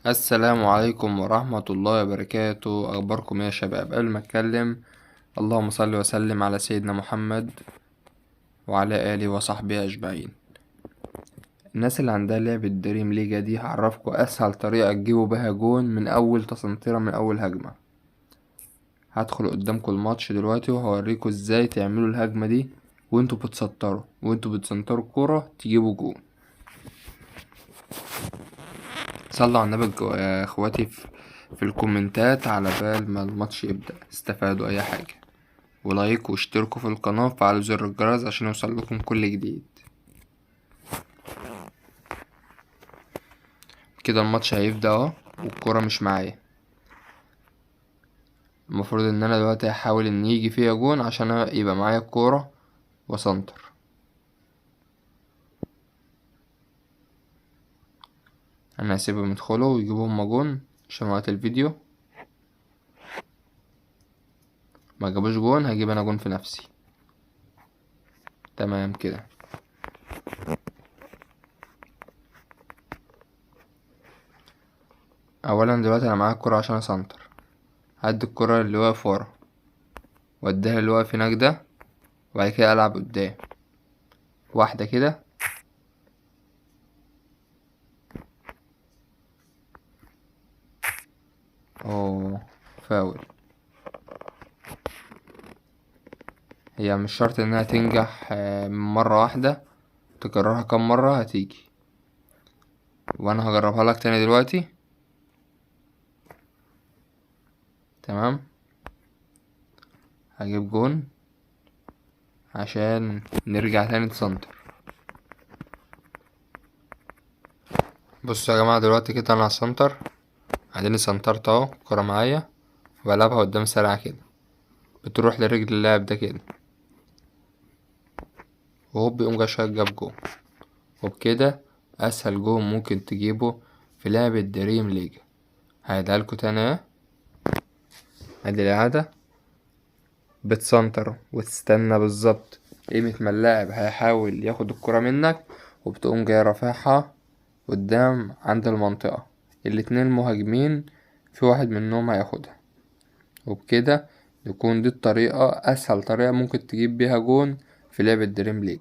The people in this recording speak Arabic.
السلام عليكم ورحمة الله وبركاته. أخباركم يا شباب؟ قبل ما أتكلم، اللهم صل وسلم على سيدنا محمد وعلى آله وصحبه أجمعين. الناس اللي عندها لعبة دريم ليجا دي هعرفكم أسهل طريقة تجيبوا بها جون من أول تصنطيرة، من أول هجمة. هدخل قدامكم الماتش دلوقتي وهوريكم ازاي تعملوا الهجمة دي وانتوا بتسطروا الكورة تجيبوا جون. صلوا على النبي يا اخواتي في الكومنتات على بال ما الماتش يبدأ، استفادوا اي حاجة، ولايك واشتركوا في القناة وفعلوا زر الجرس عشان يوصل لكم كل جديد. كده الماتش هيبدأ اهو والكرة مش معايا. المفروض ان انا دلوقتي هحاول ان يجي فيها جون عشان يبقى معايا الكورة وسنتر. انا هسيبهم يدخلوا ويجيبوا هما جون عشان وقت الفيديو. ما جابوش جون هجيب انا جون في نفسي. تمام كده. اولا دلوقتي انا معايا الكرة عشان اسنتر، هدي الكرة اللي واقف ورا واديها اللي واقف هناك ده، وبعد كده العب قدام واحدة كده. اوه، فاول. هي مش شرط انها تنجح من مرة واحدة، تكررها كم مرة هتيجي، وانا هجربها لك تاني دلوقتي. تمام، هجيب جون عشان نرجع تاني نسنتر. بصوا يا جماعة، دلوقتي كده انا هسنتر، اديني سنترت اهو، الكرة معايا وبلعبها قدام سريعة كده، بتروح لرجل اللاعب ده كده، وهو بيقوم جاي شايط جاب جون. وبكده اسهل جون ممكن تجيبه في لعبة دريم ليجا. هعيدهالكوا تاني اهي. ادي الإعادة، بتسنتر وتستنى بالظبط قيمة ما اللاعب هيحاول ياخد الكرة منك، وبتقوم جاي رافعها قدام عند المنطقة. الاتنين مهاجمين، في واحد منهم هياخدها. وبكده يكون دي الطريقة، أسهل طريقة ممكن تجيب بيها جون في لعبة دريم ليج.